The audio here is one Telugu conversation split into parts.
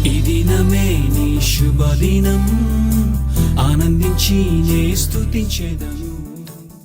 ఈ దినమే నీ శుభదినం, ఆనందించి నే స్తుతించెదను.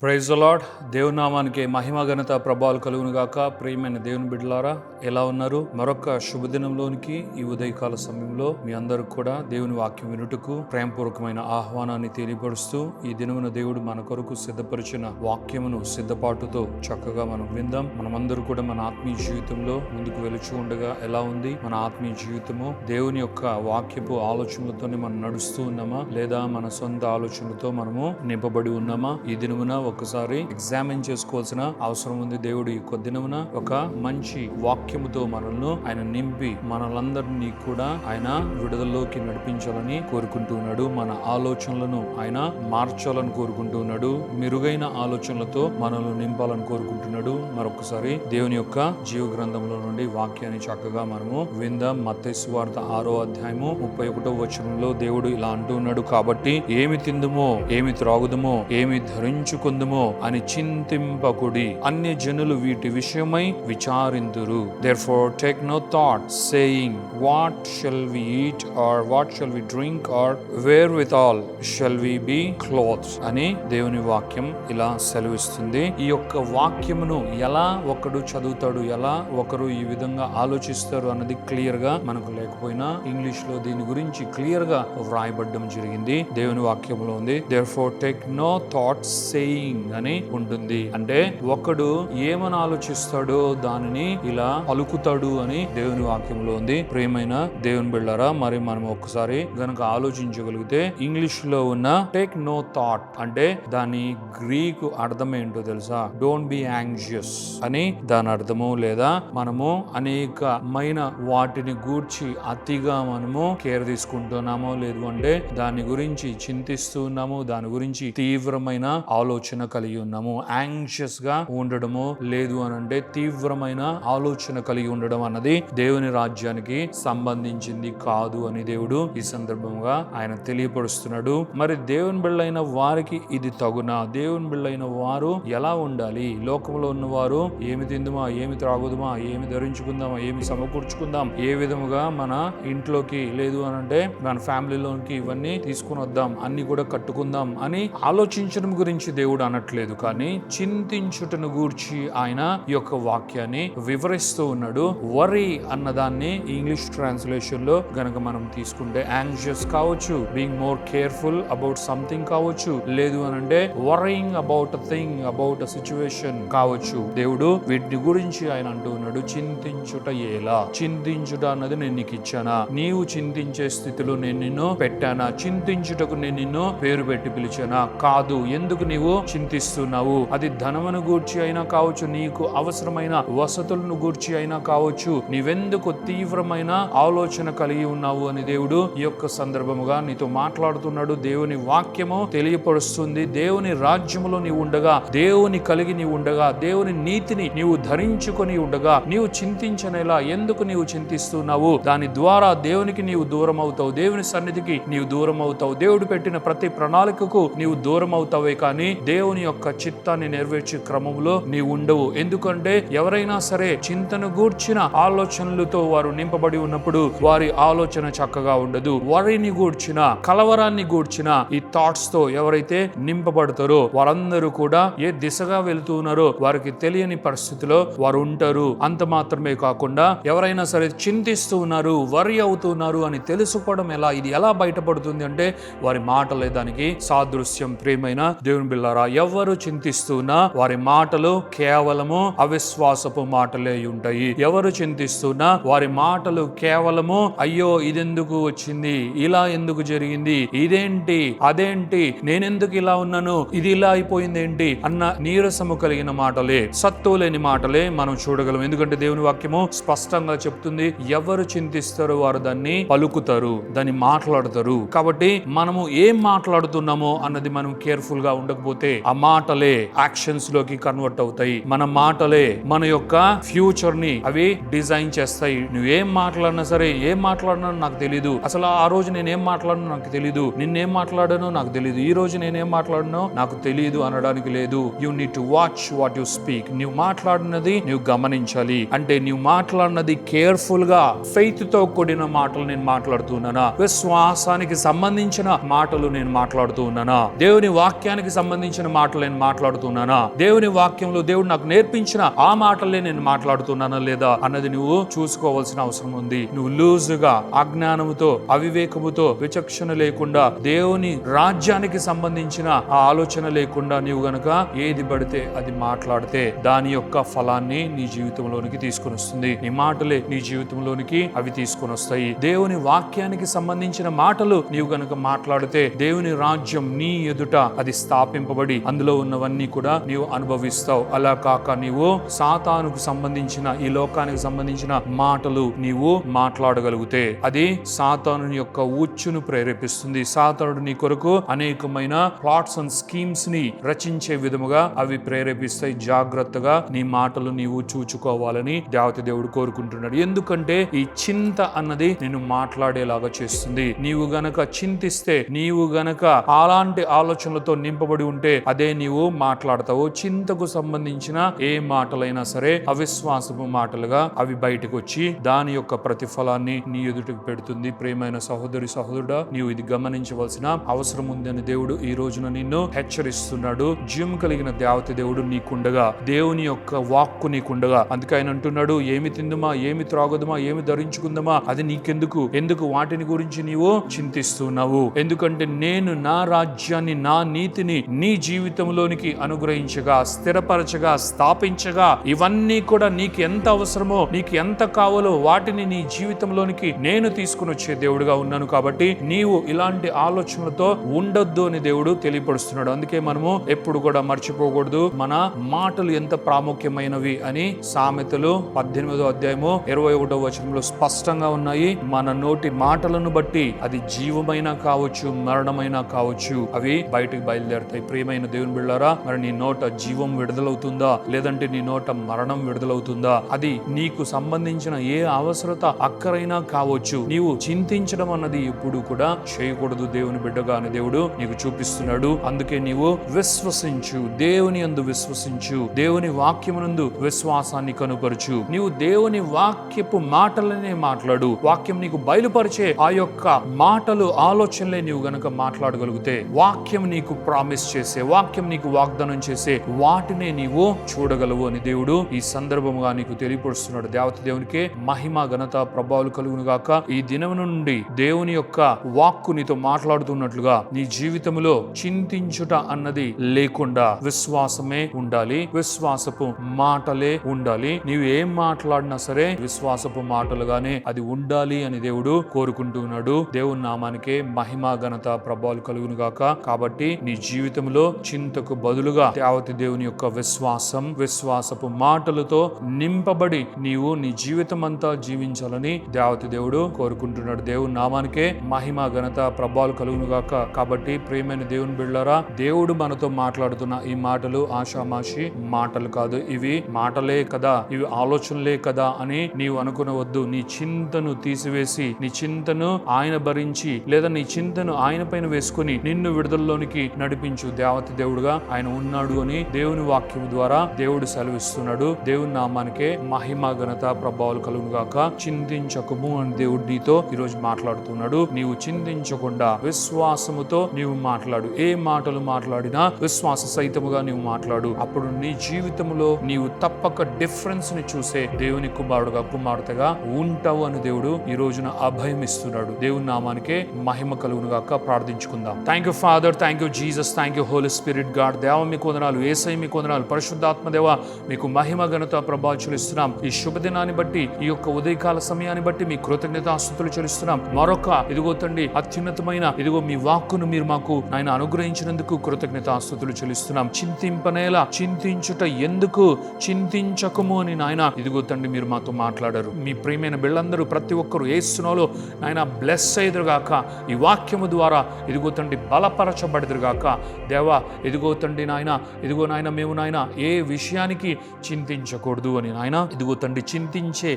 Praise the lord. దేవుని నామానికి మహిమ ఘనత ప్రభావాలు కలుగును గాక. ప్రియమైన దేవుని బిడ్డలారా, ఎలా ఉన్నారు? మరొక శుభదినంలోనికి ఈ ఉదయకాల సమయంలో మీ అందరూ కూడా దేవుని వాక్యం వినుటకు ప్రేమపూర్వకమైన ఆహ్వానాన్ని తెలియపరుస్తూ, ఈ దినమున దేవుడు మన కొరకు సిద్ధపరిచిన వాక్యమును సిద్ధపాటుతో చక్కగా మనం విందాం. మనమందరూ కూడా మన ఆత్మీయ జీవితంలో ముందుకు వెలుచు ఉండగా ఎలా ఉంది మన ఆత్మీయ జీవితము? దేవుని యొక్క వాక్యపు ఆలోచనలతోనే మనం నడుస్తూ ఉన్నామా, లేదా మన సొంత ఆలోచనలతో మనము నింపబడి ఉన్నామా? ఈ దినమున ఒకసారి ఎగ్జామిన్ చేసుకోవాల్సిన అవసరం ఉంది. దేవుడు ఈ దినమున ఒక మంచి వాక్యముతో మనల్ని ఆయన నింపి మనలందరినీ కూడా ఆయన విడుదలలోకి నడిపించాలని కోరుకుంటున్నాడు. మన ఆలోచనలను ఆయన మార్చాలని కోరుకుంటున్నాడు. మెరుగైన ఆలోచనలతో మనల్ని నింపాలని కోరుకుంటున్నాడు. మరొకసారి దేవుని యొక్క జీవ గ్రంథంలో నుండి వాక్యాన్ని చక్కగా మనము విందాం. మత్తయి సువార్త 6వ అధ్యాయము 31వ వచనంలో దేవుడు ఇలా అంటున్నాడు, కాబట్టి ఏమి తిందుమో, ఏమి త్రాగుదుమో, ఏమి ధరించుకుందుమో అని చింతింపకుడి, అన్య జనులు వీటి విషయమై విచారింతురు. Therefore take no thought, saying, what shall we eat, or what shall we drink, or wherewithal shall we be clothed అని దేవుని వాక్యం ఇలా సెలవిస్తుంది. ఈ యొక్క వాక్యమును ఎలా ఒకడు చదువుతాడు, ఎలా ఒకరు ఈ విధంగా ఆలోచిస్తారు అన్నది క్లియర్ గా మనకు లేకపోయినా ఇంగ్లీష్ లో దీని గురించి క్లియర్ గా వ్రాయబడ్డం జరిగింది. దేవుని వాక్యంలో ఉంది, therefore take no thought saying అని ఉంటుంది. అంటే ఒకడు ఏమని ఆలోచిస్తాడో దానిని ఇలా పలుకుతాడు అని దేవుని వాక్యంలో ఉంది. ప్రియమైన దేవుని బిడ్డలారా, మరి మనం ఒక్కసారి గనక ఆలోచించగలిగితే ఇంగ్లీష్ లో ఉన్న టేక్ నో థాట్ అంటే దాని గ్రీకు అర్థం ఏంటో తెలుసా? డోంట్ బి యాంగ్జియస్ అని దాని అర్థము. లేదా మనము అనేకమైన వాటిని గూర్చి అతిగా మనము కేర్ తీసుకుంటున్నామో, లేదు అంటే దాని గురించి చింతిస్తున్నాము, దాని గురించి తీవ్రమైన ఆలోచన కలిగి ఉన్నాము. యాంగ్షియస్ గా ఉండడము, లేదు అని అంటే తీవ్రమైన ఆలోచన కలిగి ఉండడం అన్నది దేవుని రాజ్యానికి సంబంధించింది కాదు అని దేవుడు ఈ సందర్భంగా ఆయన తెలియపరుస్తున్నాడు. మరి దేవుని బిళ్ళైన వారికి ఇది తగునా? దేవుని బిళ్ళైన వారు ఎలా ఉండాలి? లోకంలో ఉన్నవారు ఏమి తిందుమా, ఏమి త్రాగుదుమా, ఏమి ధరించుకుందామా, ఏమి సమకూర్చుకుందాం, ఏ విధముగా మన ఇంట్లోకి, లేదు అని అంటే మన ఫ్యామిలీలోకి ఇవన్నీ తీసుకుని వద్దాం, అన్ని కూడా కట్టుకుందాం అని ఆలోచించడం గురించి దేవుడు అనట్లేదు, కానీ చింతించుటను గూర్చి ఆయన ఈ యొక్క వాక్యాన్ని వివరిస్తూ ఉన్నాడు. వరీ అన్నదాన్ని ఇంగ్లీష్ ట్రాన్స్లేషన్ లో గనక మనం తీసుకుంటే యాంగ్జియస్ కావచ్చు, being more careful about something కావచ్చు, లేదు అని అంటే worrying about a thing, about a situation కావచ్చు. దేవుడు వీటి గురించి ఆయన అంటూ ఉన్నాడు, చింతించుట ఎలా? చింతించుట అన్నది నేను నీకు ఇచ్చానా? నీవు చింతించే స్థితిలో నేను నిన్ను పెట్టానా? చింతించుటకు నేను నిన్ను పేరు పెట్టి పిలిచానా? కాదు. ఎందుకు నీవు చింతిస్తున్నావు? అది ధనమును గూర్చి అయినా కావచ్చు, నీకు అవసరమైన వసతులను గూర్చి అయినా కావచ్చు, నీవెందుకు తీవ్రమైన ఆలోచన కలిగి ఉన్నావు అని దేవుడు ఈ యొక్క సందర్భముగా నీతో మాట్లాడుతున్నాడు. దేవుని వాక్యము తెలియపరుస్తుంది. దేవుని రాజ్యములో నీవు ఉండగా, దేవుని కలిగి నీవు ఉండగా, దేవుని నీతిని నీవు ధరించుకొని ఉండగా నీవు చింతించనేలా? ఎందుకు నీవు చింతిస్తున్నావు? దాని ద్వారా దేవునికి నీవు దూరం అవుతావు, దేవుని సన్నిధికి నీవు దూరం అవుతావు, దేవుడు పెట్టిన ప్రతి ప్రణాళికకు నీవు దూరం అవుతావే కానీ దేవుని యొక్క చిత్తాన్ని నెరవేర్చే క్రమంలో నీవు ఉండవు. ఎందుకంటే ఎవరైనా సరే చింతను గూర్చిన ఆలోచనలతో వారు నింపబడి ఉన్నప్పుడు వారి ఆలోచన చక్కగా ఉండదు. వరిని గూర్చిన, కలవరాన్ని గూర్చిన ఈ థాట్స్ తో ఎవరైతే నింపబడతారో వారందరూ కూడా ఏ దిశగా వెళ్తున్నారో వారికి తెలియని పరిస్థితిలో వారు ఉంటారు. అంత మాత్రమే కాకుండా ఎవరైనా సరే చింతిస్తూ ఉన్నారు, వరి అవుతున్నారు అని తెలుసుకోవడం ఎలా? ఇది ఎలా బయటపడుతుంది అంటే వారి మాటలే దానికి సాదృశ్యం. ప్రియమైన దేవుని బిళ్ళారా, ఎవరు చింతిస్తున్నా వారి మాటలు కేవలము అవిశ్వాసపు మాటలే ఉంటాయి. ఎవరు చింతిస్తున్నా వారి మాటలు కేవలము అయ్యో ఇదెందుకు వచ్చింది, ఇలా ఎందుకు జరిగింది, ఇదేంటి, అదేంటి, నేనెందుకు ఇలా ఉన్నాను, ఇది ఇలా అయిపోయింది ఏంటి అన్న నీరసము కలిగిన మాటలే, సత్తు లేని మాటలే మనం చూడగలం. ఎందుకంటే దేవుని వాక్యము స్పష్టంగా చెప్తుంది, ఎవరు చింతిస్తారో వారు దాన్ని పలుకుతారు, దాన్ని మాట్లాడతారు. కాబట్టి మనము ఏం మాట్లాడుతున్నామో అన్నది మనం కేర్ఫుల్ గా ఉండకపోతే ఆ మాటలే యాక్షన్స్ లోకి కన్వర్ట్ అవుతాయి. మన మాటలే మన యొక్క ఫ్యూచర్ ని అవి డిజైన్ చేస్తాయి. నువ్వేం మాట్లాడినా సరే, ఏం మాట్లాడినా నాకు తెలీదు, అసలు ఆ రోజు నేనేం మాట్లాడినా నాకు తెలీదు, నిన్నేం మాట్లాడానో నాకు తెలీదు, ఈ రోజు నేనేం మాట్లాడినో నాకు తెలియదు అనడానికి లేదు. You need to watch what you speak. నువ్వు మాట్లాడినది నువ్వు గమనించాలి. అంటే నువ్వు మాట్లాడినది కేర్ఫుల్ గా ఫెయిత్ తో కూడిన మాటలు నేను మాట్లాడుతున్నానా, విశ్వాసానికి సంబంధించిన మాటలు నేను మాట్లాడుతూ ఉన్నానా, దేవుని వాక్యానికి సంబంధించిన మాటలు నేను మాట్లాడుతున్నానా, దేవుని వాక్యంలో దేవుడు నాకు నేర్పించిన ఆ మాటలే నేను మాట్లాడుతున్నానా లేదా అన్నది నువ్వు చూసుకోవాల్సిన అవసరం ఉంది. నువ్వు లూజుగా అజ్ఞానముతో అవివేకముతో విచక్షణ లేకుండా దేవుని రాజ్యానికి సంబంధించిన ఆ ఆలోచన లేకుండా నీవు గనక ఏది పడితే అది మాట్లాడితే దాని యొక్క ఫలాన్ని నీ జీవితంలోనికి తీసుకొని వస్తుంది. నీ మాటలే నీ జీవితంలోనికి అవి తీసుకొని వస్తాయి. దేవుని వాక్యానికి సంబంధించిన మాటలు నీవు గనక మాట్లాడితే దేవుని రాజ్యం నీ ఎదుట అది స్థాపింపబడి అందులో ఉన్నవన్నీ కూడా నీవు అనుభవిస్తావు. అలా కాక నీవు సాతానుకు సంబంధించిన ఈ లోకానికి సంబంధించిన మాటలు నీవు మాట్లాడగలిగితే అది సాతాను యొక్క ఉచ్చును ప్రేరేపిస్తుంది. సాతానుడు నీ కొరకు అనేకమైన ప్లాట్స్ అండ్ స్కీమ్స్ ని రచించే విధముగా అవి ప్రేరేపిస్తాయి. జాగ్రత్తగా నీ మాటలు నీవు చూచుకోవాలని దేవత దేవుడు కోరుకుంటున్నాడు. ఎందుకంటే ఈ చింత అన్నది నేను మాట్లాడేలాగా చేస్తుంది. నీవు గనక చింతిస్తే, నీవు గనక అలాంటి ఆలోచనలతో నింపబడి ఉంటే అదే నీవు మాట్లాడతావు. చింతకు సంబంధించిన ఏ మాటలైనా సరే అవిశ్వాసపు మాటలుగా అవి బయటకు వచ్చి దాని యొక్క ప్రతిఫలాన్ని నీ ఎదుటికి పెడుతుంది. ప్రియమైన సహోదరి సహోదరుడా, నీవు ఇది గమనించవలసిన అవసరం ఉందని దేవుడు ఈ రోజున నిన్ను హెచ్చరిస్తున్నాడు. జీవం కలిగిన దేవత దేవుడు నీకుండగా, దేవుని యొక్క వాక్కు నీకుండగా, అందుకే ఆయన అంటున్నాడు, ఏమి తిందుమా, ఏమి త్రాగుదమా, ఏమి ధరించుకుందామా, అది నీకెందుకు, ఎందుకు వాటిని గురించి నీవు చింతిస్తున్నావు? ఎందుకంటే నేను నా రాజ్యాన్ని, నా నీతిని నీ జీవితంలోనికి అనుగ్రహించగా, స్థిరపరచగా, స్థాపించగా, ఇవన్నీ కూడా నీకు ఎంత అవసరమో, నీకు ఎంత కావాలో వాటిని నీ జీవితంలోనికి నేను తీసుకుని వచ్చే దేవుడుగా ఉన్నాను. కాబట్టి నీవు ఇలాంటి ఆలోచనలతో ఉండొద్దు అని దేవుడు తెలియపరుస్తున్నాడు. అందుకే మనము ఎప్పుడు కూడా మర్చిపోకూడదు మన మాటలు ఎంత ప్రాముఖ్యమైనవి అని సామెతలు 18వ అధ్యాయము 21వ వచనంలో స్పష్టంగా ఉన్నాయి. మన నోటి మాటలను బట్టి అది జీవమైనా కావచ్చు, మరణమైనా కావచ్చు, అవి బయటకు బయలుదేరుతాయి. ప్రియమైన దేవుని బిడ్డలారా, మరి నీ నోట జీవం విడుదలవుతుందా, లేదంటే నీ నోట మరణం విడుదలవుతుందా? అది నీకు సంబంధించిన ఏ అవసరత అక్కరైనా కావచ్చు. నీవు చింతించడం అన్నది ఎప్పుడు కూడా చేయకూడదు దేవుని బిడ్డగా అని దేవుడు నీకు చూపిస్తున్నాడు. అందుకే నీవు విశ్వసించు, దేవుని యందు విశ్వసించు, దేవుని వాక్యమునందు విశ్వాసాన్ని కనుపరచు. నీవు దేవుని వాక్యపు మాటలనే మాట్లాడు. వాక్యం నీకు బయలుపరిచే ఆ యొక్క మాటలు, ఆలోచనలే నీవు గనక మాట్లాడగలిగితే, వాక్యం నీకు ప్రామిస్ చేసే, వాక్యం నీకు వాగ్దానం చేసే వాటినే నీవు చూడగలవు అని దేవుడు ఈ సందర్భంగా నీకు తెలియపరుస్తున్నాడు. దేవత దేవునికే మహిమ, ఘనత, ప్రభావాలు కలుగును గాక. ఈ దినం నుండి దేవుని యొక్క వాక్కు నీతో మాట్లాడుతున్నట్లుగా నీ జీవితంలో చింతించుట అన్నది లేకుండా విశ్వాసమే ఉండాలి, విశ్వాసపు మాటలే ఉండాలి. నీవు ఏం మాట్లాడినా సరే విశ్వాసపు మాటలుగానే అది ఉండాలి అని దేవుడు కోరుకుంటున్నాడు. దేవుని నామానికే మహిమ, ఘనత, ప్రభావాలు కలుగును గాక. కాబట్టి నీ జీవితంలో చింతకు బదులుగా దేవత దేవుని యొక్క విశ్వాసం, విశ్వాసపు మాటలతో నింపబడి నీవు నీ జీవితం అంతా జీవించాలని దేవత దేవుడు కోరుకుంటున్నాడు. దేవుని నామానికే మహిమ, ఘనత, ప్రభావాలు కలుగును గాక. కాబట్టి ప్రియమైన దేవుని బిడ్డలారా, దేవుడు మనతో మాట్లాడుతున్న ఈ మాటలు ఆషామాషి మాటలు కాదు. ఇవి మాటలే కదా, ఇవి ఆలోచనలే కదా అని నీవు అనుకునవద్దు. నీ చింతను తీసివేసి, నీ చింతను ఆయన భరించి, లేదా నీ చింతను ఆయన పైన వేసుకుని నిన్ను విడుదలలోనికి నడిపించు దేవత దేవుడుగా ఆయన ఉన్నాడు అని దేవుని వాక్యం ద్వారా దేవుడు సెలవిస్తున్నాడు. దేవుని నామానికే మహిమ, ఘనత, ప్రభావాలు కలుగును గాక. చింతించకము అని దేవుడు నీతో ఈరోజు మాట్లాడుతున్నాడు. నీవు చింతించకుండా విశ్వాసముతో నీవు మాట్లాడు. ఏ మాటలు మాట్లాడినా విశ్వాస సహితముగా నీవు మాట్లాడు. అప్పుడు నీ జీవితంలో నీవు తప్పక డిఫరెన్స్ ని చూసే దేవుని కుమారుడుగా, కుమార్తెగా ఉంటావు అని దేవుడు ఈ రోజున అభయం ఇస్తున్నాడు. దేవుని నామానికే మహిమ కలుగును గాక. ప్రార్థించుకుందాం. Thank you father, thank you Jesus, thank you Holy Spirit God. దేవ మీకు వందనాలు, యేసయ్య మీకు వందనాలు, పరిశుద్ధాత్మ దేవ మీకు మహిమ, ఘనత, ప్రభావాలు చెల్లిస్తున్నాం. ఈ శుభదినాన్ని బట్టి, ఈ యొక్క ఉదయకాల సమయాన్ని బట్టి మీ కృతజ్ఞతాస్తుతులు చెల్లిస్తున్నాం. మరొక ఇదిగో తండ్రి అత్యున్నతమైన ఇదిగో మీ వాక్కును మీరు మాకు ఆయన అనుగ్రహించినందుకు కృతజ్ఞతాస్తుతులు చెల్లిస్తున్నాం. చింతింపనేలా, చింతించుట ఎందుకు, చింతించకము అని నాయన ఇదిగో తండ్రి మీరు మాతో మాట్లాడారు. మీ ప్రియమైన బిళ్ళందరూ ప్రతి ఒక్కరు యేసునామములో నాయన బ్లెస్ అయ్యేదురుగాక. ఈ వాక్యము ద్వారా ఇదిగో తండ్రి బలపరచబడదురుగాక. దేవా ఇదిగో తండ్రి నాయన, ఇదిగో నాయన మేము నాయన ఏ విషయానికి చింతించకూడదు అని నాయన, ఇదిగో తండ్రి చింతించే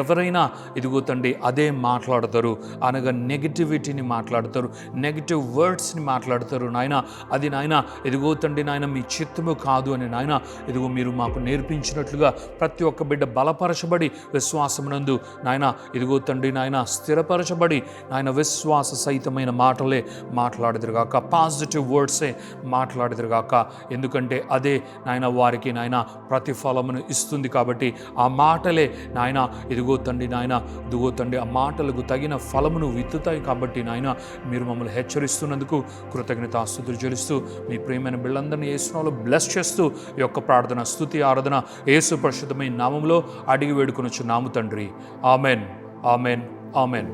ఎవరైనా ఇదిగో తండ్రి అదే మాట్లాడతారు, అనగా నెగిటివిటీని మాట్లాడతారు, నెగిటివ్ వర్డ్స్ని మాట్లాడతారు నాయన. అది నాయన ఇదిగో తండ్రి నాయన మీ చిత్తము కాదు అని నాయన, ఇదిగో మీరు మాకు నేర్పించినట్లుగా ప్రతి ఒక్క బిడ్డ బలపరచబడి విశ్వాసమునందు నాయన ఇదిగో తండ్రి నాయన స్థిరపరచబడి నాయన విశ్వాస సహితమైన మాటలే మాట్లాడదురుగాక, పాజిటివ్ వర్డ్సే మాట్లాడదురుగాక. ఎందుకంటే అదే నాయన వారికి నాయన ప్రతిఫలమును ఇస్తుంది కాబట్టి ఆ మాటలే నాయన ఇదిగో తండ్రి నాయన, ఇదిగో తండ్రి ఆ మాటలకు తగిన ఫలమును విత్తుతాయి కాబట్టి నాయన మీరు మమ్మల్ని హెచ్చరిస్తున్నందుకు కృతజ్ఞతాస్తుతులు చెల్లిస్తూ మీ ప్రియమైన బిడ్డలందరినీ యేసునామములో బ్లెస్ చేస్తూ ఈ యొక్క ప్రార్థన స్తుతి ఆరాధన యేసు పరిశుద్ధమైన నామములో అడిగి వేడుకొనుచున్నాము తండ్రి. Amen, amen, amen.